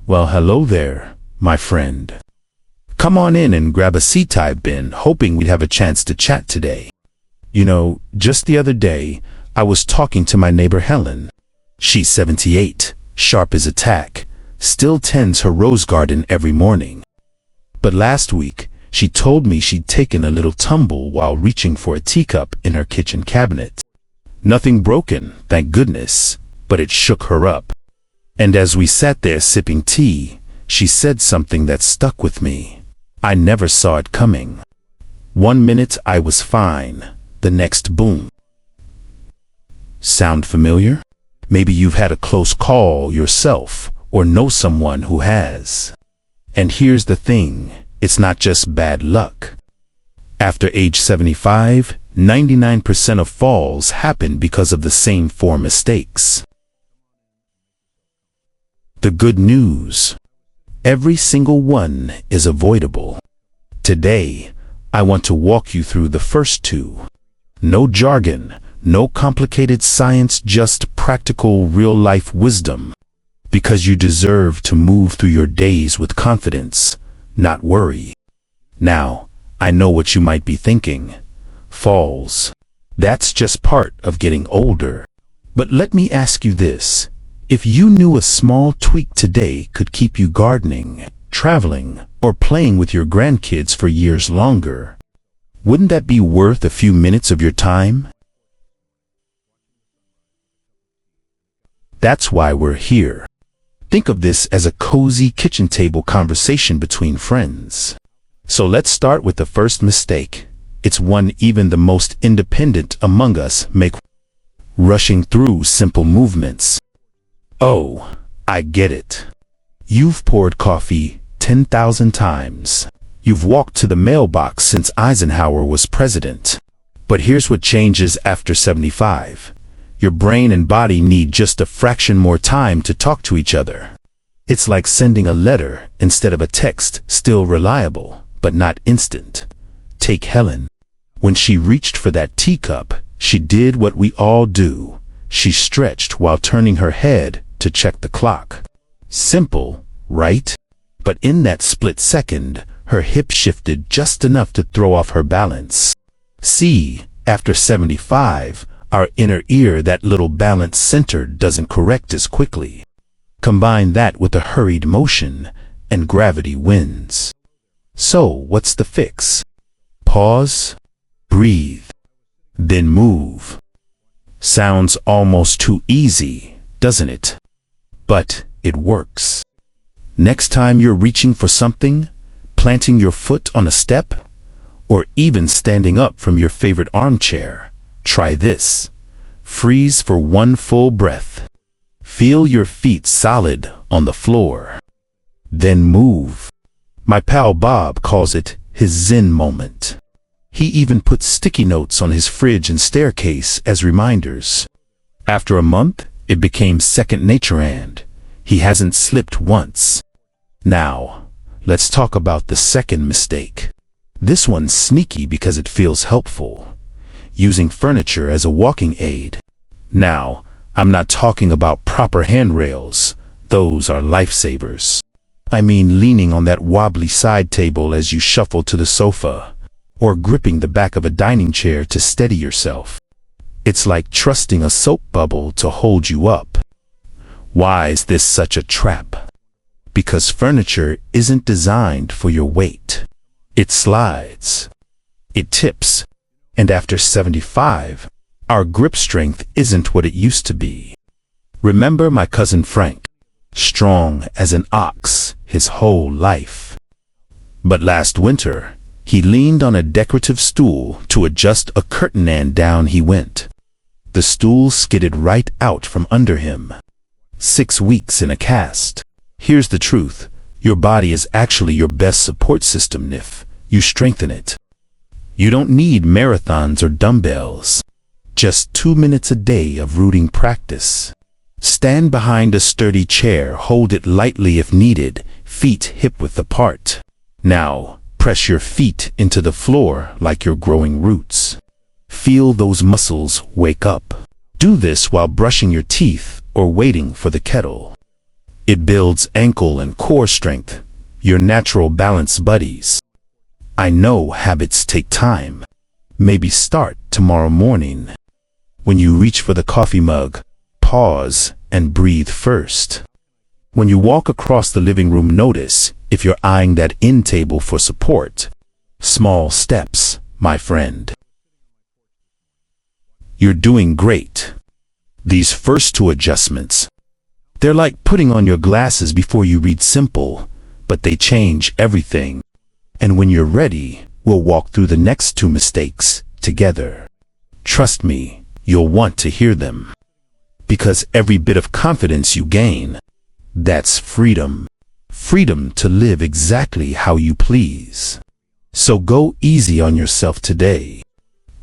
Well, hello there, my friend. Come on in and grab a seat. I've been hoping we'd have a chance to chat today. You know, just the other day, I was talking to my neighbor Helen. She's 78, sharp as a tack, still tends her rose garden every morning. But last week, she told me she'd taken a little tumble while reaching for a teacup in her kitchen cabinet. Nothing broken, thank goodness, but it shook her up. And as we sat there sipping tea, she said something that stuck with me. I never saw it coming. 1 minute I was fine, the next boom. Sound familiar? Maybe you've had a close call yourself, or know someone who has. And here's the thing, it's not just bad luck. After age 75, 99% of falls happen because of the same 4 mistakes. The good news: every single one is avoidable. Today, I want to walk you through the first 2. No jargon, no complicated science, just practical real-life wisdom. Because you deserve to move through your days with confidence, not worry. Now, I know what you might be thinking. Falls. That's just part of getting older. But let me ask you this. If you knew a small tweak today could keep you gardening, traveling, or playing with your grandkids for years longer, wouldn't that be worth a few minutes of your time? That's why we're here. Think of this as a cozy kitchen table conversation between friends. So let's start with the first mistake. It's one even the most independent among us make: rushing through simple movements. Oh, I get it. You've poured coffee 10,000 times. You've walked to the mailbox since Eisenhower was president. But here's what changes after 75. Your brain and body need just a fraction more time to talk to each other. It's like sending a letter instead of a text, still reliable, but not instant. Take Helen. When she reached for that teacup, she did what we all do. She stretched while turning her head to check the clock. Simple, right? But in that split second, her hip shifted just enough to throw off her balance. See, after 75, our inner ear, that little balance center, doesn't correct as quickly. Combine that with a hurried motion, and gravity wins. So, what's the fix? Pause, breathe, then move. Sounds almost too easy, doesn't it? But it works. Next time you're reaching for something, planting your foot on a step, or even standing up from your favorite armchair, try this. Freeze for 1 full breath. Feel your feet solid on the floor. Then move. My pal Bob calls it his Zen moment. He even puts sticky notes on his fridge and staircase as reminders. After a month, it became second nature and he hasn't slipped once. Now, let's talk about the second mistake. This one's sneaky because it feels helpful. Using furniture as a walking aid. Now, I'm not talking about proper handrails. Those are lifesavers. I mean leaning on that wobbly side table as you shuffle to the sofa, or gripping the back of a dining chair to steady yourself. It's like trusting a soap bubble to hold you up. Why is this such a trap? Because furniture isn't designed for your weight. It slides. It tips. And after 75, our grip strength isn't what it used to be. Remember my cousin Frank? Strong as an ox his whole life. But last winter, he leaned on a decorative stool to adjust a curtain and down he went. The stool skidded right out from under him. 6 weeks in a cast. Here's the truth. Your body is actually your best support system if you strengthen it. You don't need marathons or dumbbells. Just 2 minutes a day of rooting practice. Stand behind a sturdy chair, hold it lightly if needed, feet hip-width apart. Now, press your feet into the floor like you're growing roots. Feel those muscles wake up. Do this while brushing your teeth or waiting for the kettle. It builds ankle and core strength, your natural balance buddies. I know habits take time. Maybe start tomorrow morning. When you reach for the coffee mug, pause and breathe first. When you walk across the living room, notice if you're eyeing that end table for support. Small steps, my friend. You're doing great. These first two adjustments, they're like putting on your glasses before you read, simple, but they change everything. And when you're ready, we'll walk through the next two mistakes together. Trust me, you'll want to hear them. Because every bit of confidence you gain, that's freedom. Freedom to live exactly how you please. So go easy on yourself today.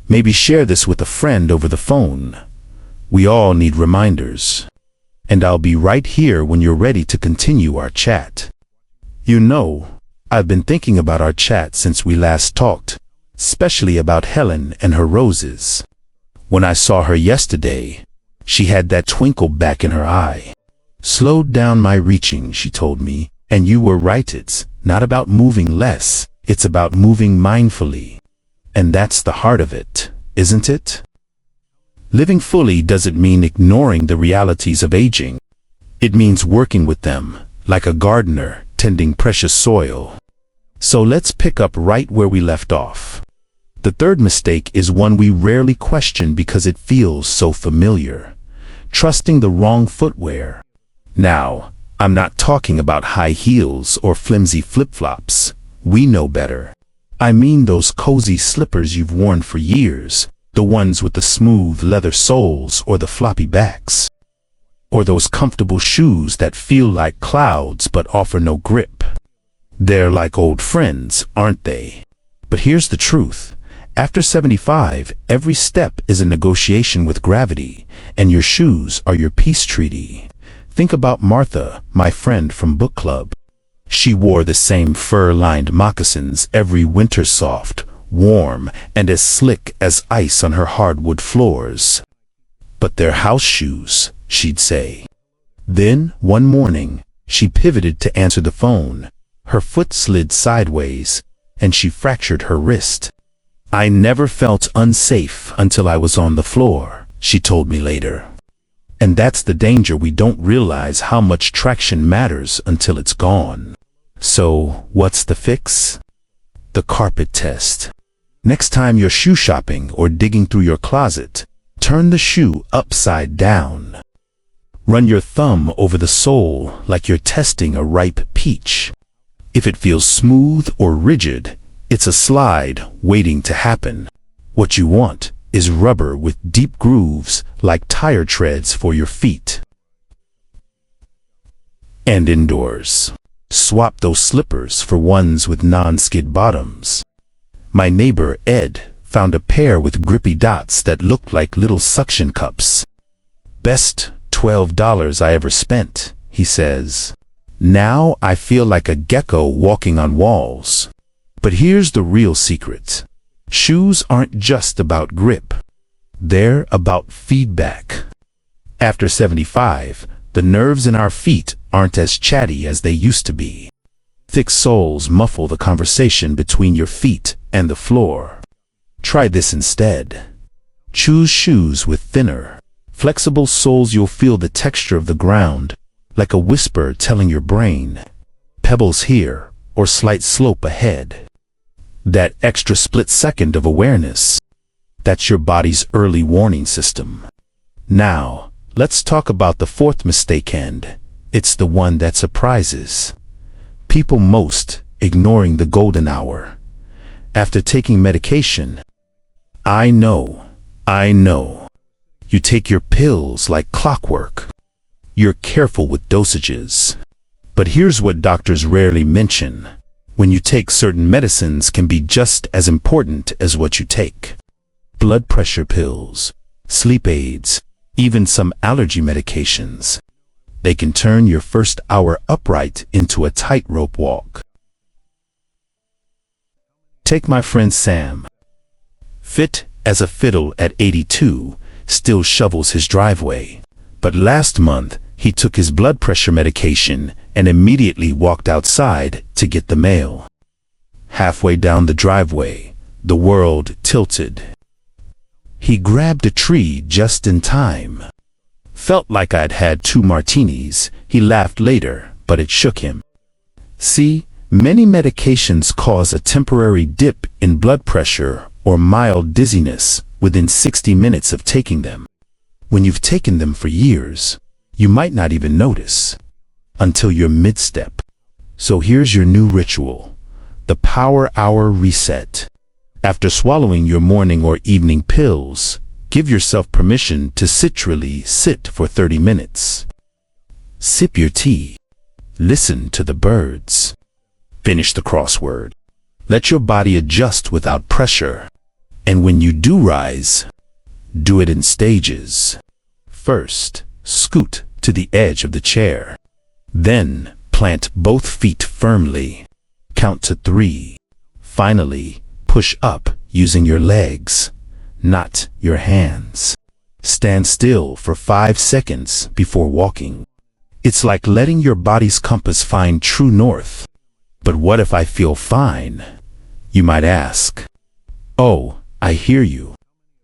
Maybe share this with a friend over the phone. We all need reminders. And I'll be right here when you're ready to continue our chat. You know, I've been thinking about our chat since we last talked, especially about Helen and her roses. When I saw her yesterday, she had that twinkle back in her eye. Slowed down my reaching, she told me, and you were right. It's not about moving less, it's about moving mindfully. And that's the heart of it, isn't it? Living fully doesn't mean ignoring the realities of aging. It means working with them, like a gardener tending precious soil. So let's pick up right where we left off. The third mistake is one we rarely question because it feels so familiar. Trusting the wrong footwear. Now, I'm not talking about high heels or flimsy flip-flops. We know better. I mean those cozy slippers you've worn for years, the ones with the smooth leather soles or the floppy backs. Or those comfortable shoes that feel like clouds but offer no grip. They're like old friends, aren't they? But here's the truth. After 75, every step is a negotiation with gravity, and your shoes are your peace treaty. Think about Martha, my friend from book club. She wore the same fur-lined moccasins every winter, soft, warm, and as slick as ice on her hardwood floors. But they're house shoes, she'd say. Then, one morning, she pivoted to answer the phone. Her foot slid sideways, and she fractured her wrist. I never felt unsafe until I was on the floor, she told me later. And that's the danger. We don't realize how much traction matters until it's gone. So, what's the fix? The carpet test. Next time you're shoe shopping or digging through your closet, turn the shoe upside down. Run your thumb over the sole like you're testing a ripe peach. If it feels smooth or rigid, it's a slide waiting to happen. What you want is rubber with deep grooves like tire treads for your feet. And indoors, swap those slippers for ones with non-skid bottoms. My neighbor Ed found a pair with grippy dots that looked like little suction cups. Best $12 I ever spent, he says. Now I feel like a gecko walking on walls. But here's the real secret. Shoes aren't just about grip. They're about feedback. After 75, the nerves in our feet aren't as chatty as they used to be. Thick soles muffle the conversation between your feet and the floor. Try this instead. Choose shoes with thinner, flexible soles. You'll feel the texture of the ground, like a whisper telling your brain, pebbles here or slight slope ahead. That extra split second of awareness, that's your body's early warning system. Now, let's talk about the fourth mistake, and it's the one that surprises people most, ignoring the golden hour. After taking medication, I know. You take your pills like clockwork. You're careful with dosages. But here's what doctors rarely mention. When you take certain medicines can be just as important as what you take. Blood pressure pills, sleep aids, even some allergy medications. They can turn your first hour upright into a tightrope walk. Take my friend Sam. Fit as a fiddle at 82, still shovels his driveway. But last month, He took his blood pressure medication and immediately walked outside to get the mail. Halfway down the driveway, the world tilted. He grabbed a tree just in time. Felt like I'd had 2 martinis. He laughed later, but it shook him. See, many medications cause a temporary dip in blood pressure or mild dizziness within 60 minutes of taking them. When you've taken them for years, you might not even notice until you're mid-step. So here's your new ritual, the Power Hour Reset. After swallowing your morning or evening pills, give yourself permission to literally sit for 30 minutes. Sip your tea. Listen to the birds. Finish the crossword. Let your body adjust without pressure. And when you do rise, do it in stages. First, scoot to the edge of the chair. Then, plant both feet firmly. Count to 3. Finally, push up using your legs, not your hands. Stand still for 5 seconds before walking. It's like letting your body's compass find true north. But what if I feel fine? You might ask. Oh, I hear you.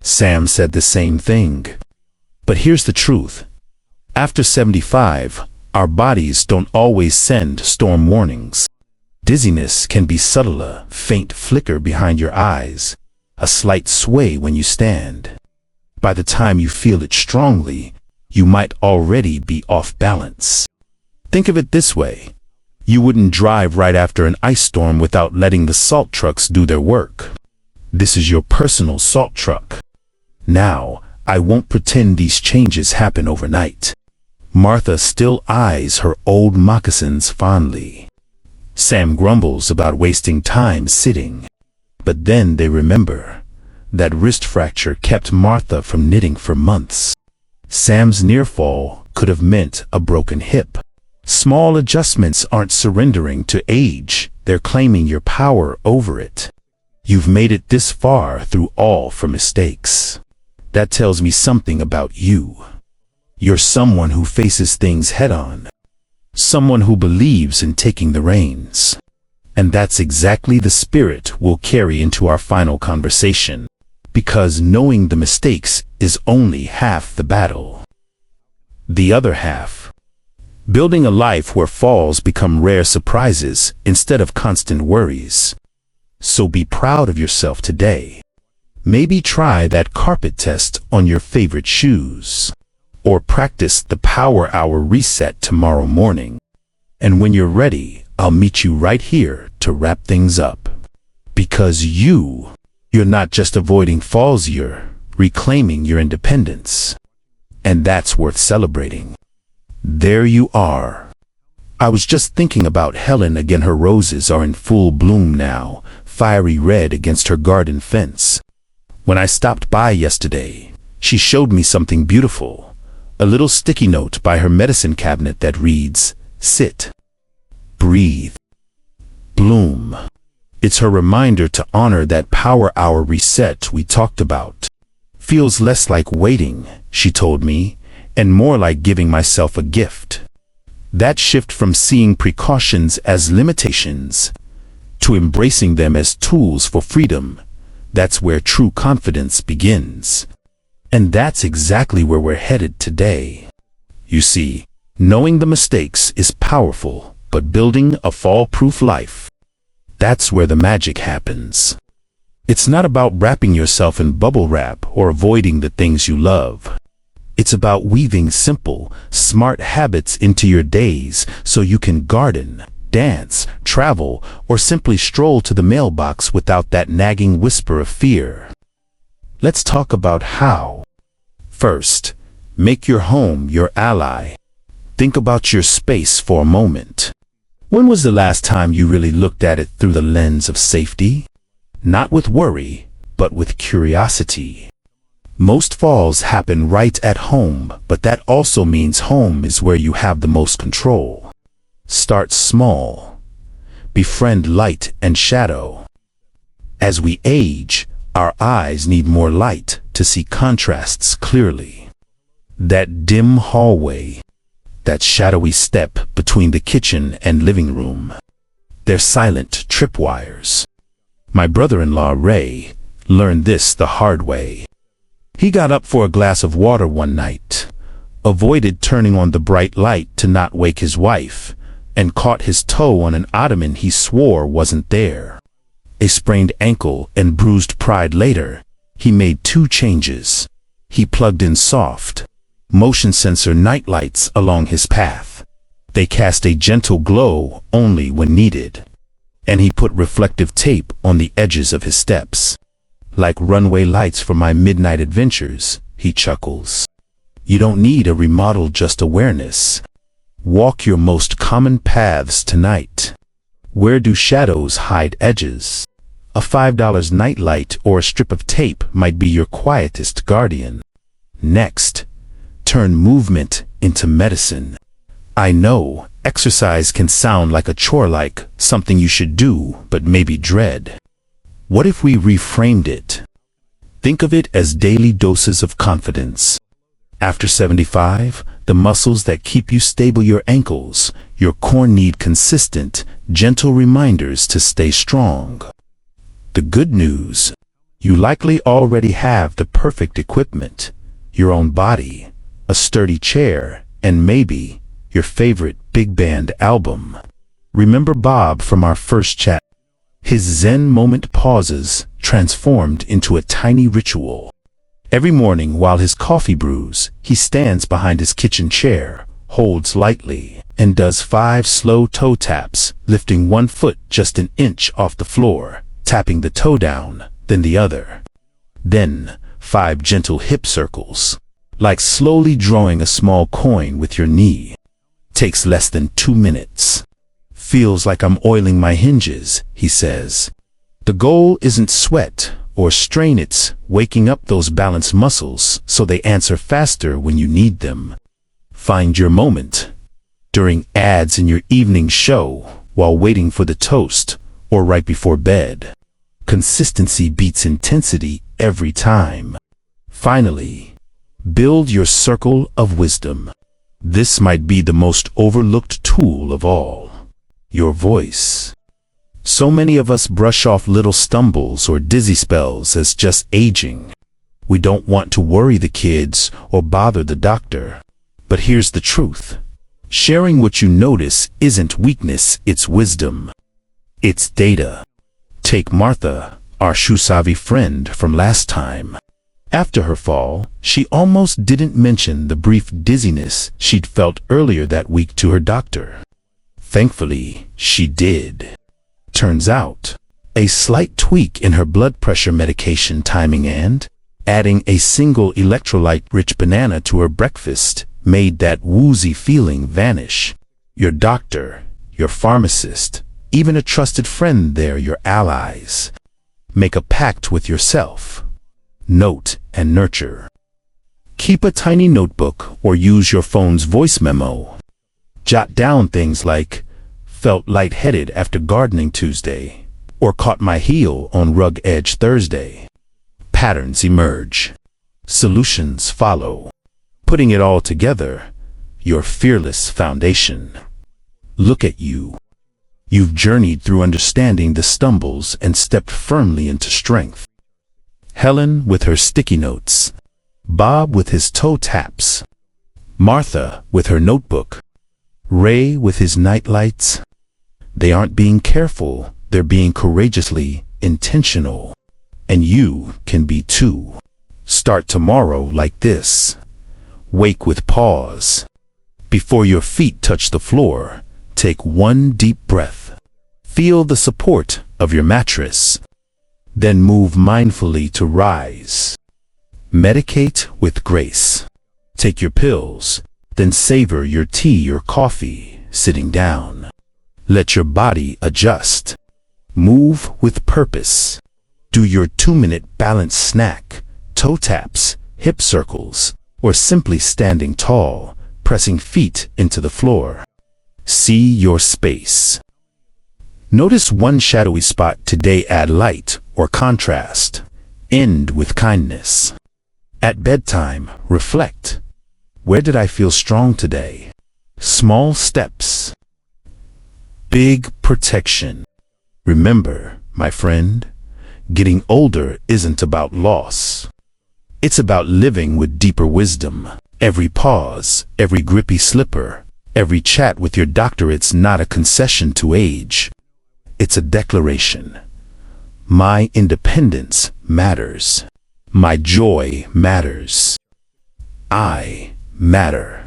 Sam said the same thing. But here's the truth. After 75, our bodies don't always send storm warnings. Dizziness can be subtle, a faint flicker behind your eyes, a slight sway when you stand. By the time you feel it strongly, you might already be off balance. Think of it this way. You wouldn't drive right after an ice storm without letting the salt trucks do their work. This is your personal salt truck. Now, I won't pretend these changes happen overnight. Martha still eyes her old moccasins fondly. Sam grumbles about wasting time sitting. But then they remember. That wrist fracture kept Martha from knitting for months. Sam's near fall could have meant a broken hip. Small adjustments aren't surrendering to age, they're claiming your power over it. You've made it this far through all for mistakes. That tells me something about you. You're someone who faces things head-on. Someone who believes in taking the reins. And that's exactly the spirit we'll carry into our final conversation. Because knowing the mistakes is only half the battle. The other half. Building a life where falls become rare surprises instead of constant worries. So be proud of yourself today. Maybe try that carpet test on your favorite shoes. Or practice the Power Hour Reset tomorrow morning. And when you're ready, I'll meet you right here to wrap things up. Because you're not just avoiding falls, you're reclaiming your independence. And that's worth celebrating. There you are. I was just thinking about Helen again. Her roses are in full bloom now, fiery red against her garden fence. When I stopped by yesterday, she showed me something beautiful. A little sticky note by her medicine cabinet that reads, "Sit, breathe, bloom." It's her reminder to honor that Power Hour Reset we talked about. Feels less like waiting, she told me, and more like giving myself a gift. That shift from seeing precautions as limitations to embracing them as tools for freedom, that's where true confidence begins. And that's exactly where we're headed today. You see, knowing the mistakes is powerful, but building a fall-proof life, that's where the magic happens. It's not about wrapping yourself in bubble wrap or avoiding the things you love. It's about weaving simple, smart habits into your days so you can garden, dance, travel, or simply stroll to the mailbox without that nagging whisper of fear. Let's talk about how. First, make your home your ally. Think about your space for a moment. When was the last time you really looked at it through the lens of safety? Not with worry, but with curiosity. Most falls happen right at home, but that also means home is where you have the most control. Start small. Befriend light and shadow. As we age, our eyes need more light to see contrasts clearly. That dim hallway, that shadowy step between the kitchen and living room. They're silent tripwires. My brother-in-law, Ray, learned this the hard way. He got up for a glass of water one night, avoided turning on the bright light to not wake his wife, and caught his toe on an ottoman he swore wasn't there. A sprained ankle and bruised pride later, he made 2 changes. He plugged in soft, motion sensor nightlights along his path. They cast a gentle glow only when needed. And he put reflective tape on the edges of his steps. Like runway lights for my midnight adventures, he chuckles. You don't need a remodel, just awareness. Walk your most common paths tonight. Where do shadows hide edges? A $5 nightlight or a strip of tape might be your quietest guardian. Next, turn movement into medicine. I know exercise can sound like a chore, like something you should do but maybe dread. What if we reframed it? Think of it as daily doses of confidence. After 75, the muscles that keep you stable, your ankles, your core, need consistent, gentle reminders to stay strong. The good news, you likely already have the perfect equipment, your own body, a sturdy chair, and maybe your favorite big band album. Remember Bob from our first chat? His Zen moment pauses transformed into a tiny ritual. Every morning while his coffee brews, he stands behind his kitchen chair, holds lightly, and does 5 slow toe taps, lifting one foot just an inch off the floor, tapping the toe down, then the other. Then 5 gentle hip circles, like slowly drawing a small coin with your knee. Takes less than 2 minutes. Feels like I'm oiling my hinges, he says. The goal isn't sweat or strain, it's waking up those balance muscles so they answer faster when you need them. Find your moment. During ads in your evening show, while waiting for the toast, or right before bed. Consistency beats intensity every time. Finally, build your circle of wisdom. This might be the most overlooked tool of all. Your voice. So many of us brush off little stumbles or dizzy spells as just aging. We don't want to worry the kids or bother the doctor. But here's the truth. Sharing what you notice isn't weakness, it's wisdom. It's data. Take Martha, our shoe-savvy friend from last time. After her fall, she almost didn't mention the brief dizziness she'd felt earlier that week to her doctor. Thankfully, she did. Turns out, a slight tweak in her blood pressure medication timing and adding a single electrolyte-rich banana to her breakfast made that woozy feeling vanish. Your doctor, your pharmacist, even a trusted friend, they're your allies. Make a pact with yourself. Note and nurture. Keep a tiny notebook or use your phone's voice memo. Jot down things like, felt lightheaded after gardening Tuesday, or caught my heel on rug edge Thursday. Patterns emerge. Solutions follow. Putting it all together, your fearless foundation. Look at you. You've journeyed through understanding the stumbles and stepped firmly into strength. Helen with her sticky notes. Bob with his toe taps. Martha with her notebook. Ray with his nightlights. They aren't being careful, they're being courageously intentional. And you can be too. Start tomorrow like this. Wake with pause. Before your feet touch the floor, take one deep breath. Feel the support of your mattress. Then move mindfully to rise. Medicate with grace. Take your pills, then savor your tea or coffee sitting down. Let your body adjust. Move with purpose. Do your 2-minute balance snack, toe taps, hip circles, or simply standing tall, pressing feet into the floor. See your space. Notice one shadowy spot today, add light or contrast. End with kindness. At bedtime, reflect. Where did I feel strong today? Small steps. Big protection. Remember, my friend, getting older isn't about loss. It's about living with deeper wisdom. Every pause, every grippy slipper, every chat with your doctor, it's not a concession to age. It's a declaration. My independence matters. My joy matters. I matter.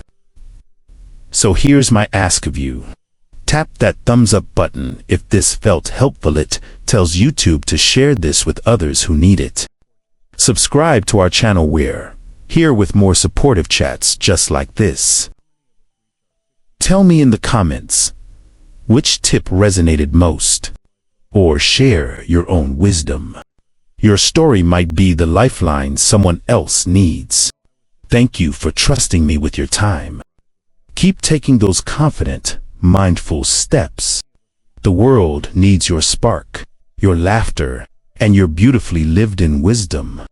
So here's my ask of you. Tap that thumbs up button if this felt helpful. It tells YouTube to share this with others who need it. Subscribe to our channel. We're here with more supportive chats just like this. Tell me in the comments, which tip resonated most? Or share your own wisdom. Your story might be the lifeline someone else needs. Thank you for trusting me with your time. Keep taking those confident, mindful steps. The world needs your spark, your laughter, and your beautifully lived-in wisdom.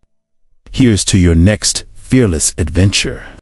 Here's to your next fearless adventure.